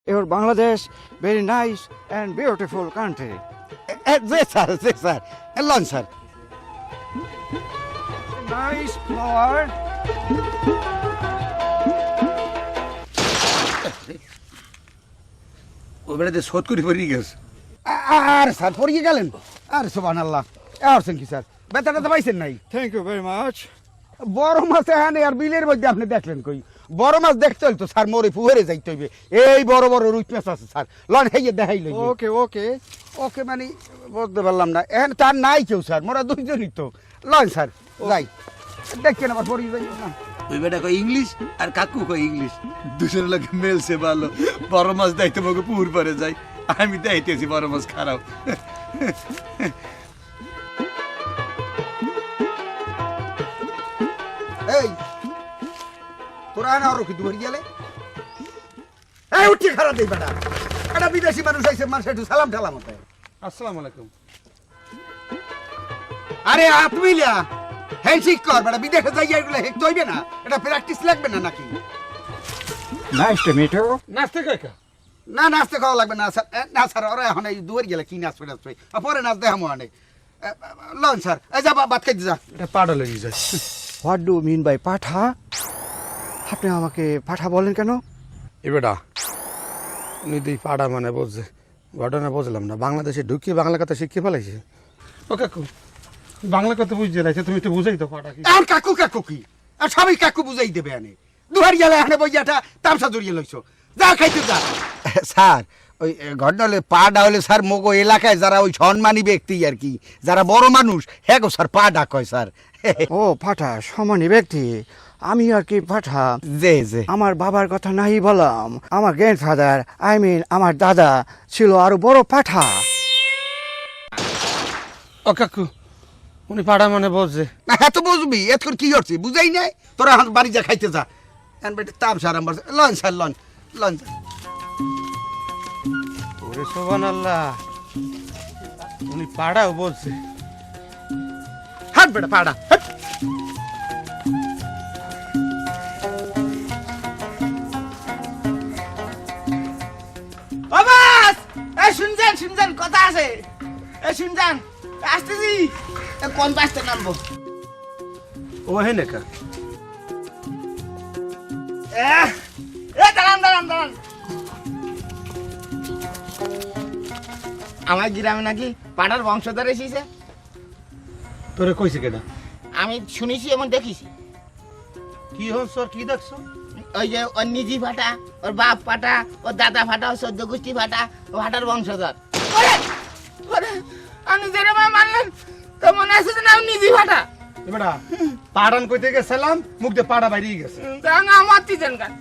Your Bangladesh, very nice and beautiful country. Yes, sir. Alone, sir. Nice flower. ও বেড়াতে শোধ করে পড়ে গেছে। আর স্যার পড়িয়ে গেলেন আর সুবহানাল্লাহ আসছেন কি স্যার বেতাটা তো পাইছেন নাই Thank you very much. বড় মাছ এখানে আর বিলের মধ্যে আপনি দেখলেন কই বড় মাছ দেখতে হইতো স্যার মরে পুকুরে যাইতে হইবে এই বড় বড় রুই মাছ আছে স্যার লন হেয়ে দেখাই লই Okay, okay. ওকে মানে বুঝতে পারলাম না এখন তার নাই কেউ স্যার মোরা দুইজনই তো লন স্যার যাই দেখছেন আবার পড়িয়ে যাই না ওই বেটা কয় ইংলিশ আর কাকু কয় ইংলিশ দুজনের লোক মেলছে ভালো বড় মাছ দাইতে আমাকে পুকুর পরে যাই আমি দাইতেছি বড় মাছ খারাপ এই তোরা না আর কি দুয়ারি গেলে এই উঠি খারাপ দেই বেটা এটা বিদেশি মানুষ আইছে মানুষ একটু সালাম ঠালাম হতে আসসালামু আলাইকুম আরে আতমিলা হ্যান্ডশেক কর বেটা বিদেশে যাই এগুলো হেক হইবে না এটা প্র্যাকটিস লাগবে না নাকি Nice to meet you. নাচতে কয় কা না নাচতে খাওয়া লাগবে না স্যার না স্যার ওরা এখন এই দুয়ারি গেলে কি নাচবে নাচবে পরে নাচ দেখামো আনে লন স্যার এই যা বাদ খাইতে যা এটা পাড়া লেগে যায় What do you mean by পাঠা? আপনি আমাকে পাঠা বলেন কেন? এ বেটা উনি দুই পাড়া মানে বুঝছে ঘটনা বুঝলাম না বাংলাদেশে ঢুকিয়ে বাংলা কথা শিখে ফেলাইছে ও কাকু বাংলা কথা বুঝতে লাগছে তুমি একটু বুঝাই তো পাড়া কি এখন কাকু কাকু কি আর সবাই কাকু বুঝাই দেবে আনে দুয়ারি গেলে এখানে বইয়াটা তামসা জড়িয়ে লইছো যা খাইতে যা স্যার ওই ঘটনা হলে পাটা হলে স্যার মগো এলাকায় যারা ওই সম্মানী ব্যক্তি আর কি যারা বড় মানুষ হ্যাঁ গো স্যার পা ডাক হয় স্যার ও পাঠা সমানী ব্যক্তি আমি আর কি পাঠা যে যে আমার বাবার কথা নাই বললাম আমার গ্র্যান্ডফাদার আমার দাদা ছিল আরো বড় পাঠা ও কাকু উনি পাড়া মানে বুঝছে না হ্যাঁ তো বুঝবি এতক্ষণ কি করছি বুঝাই নাই তোরা এখন বাড়ি যা খাইতে যা এখন বেটা তামসা আরাম লন স্যার লন লন ওরে সুবহানাল্লাহ উনি পাড়াও বলছে হাট বেটা পাড়া হাট। বাবাস এই শুনছেন কথা আছে এই শুনছেন আসতেছি কোন বাসতে নামবো ও হে নাকা এ দাঁড়ান আমার গ্রামে নাকি পাড়ার বংশধর এসেছে তোরে কইছে কেডা আমি শুনেছি এবং দেখিছি কি হস কি দেখছো ওই যে ওর নিজি ফাটা ওর বাপ ফাটা ওর দাদা ফাটা ওর চোদ্দ গোষ্ঠী ফাটা ও ফাটার বংশধর আমি যেরকম মানলেন তো মনে আছে যে না আমি নিজি ফাটা বেটা পাড়ান কইতে গেছিলাম মুখ দিয়ে পাড়া বাইরে গেছে আমার তিন গান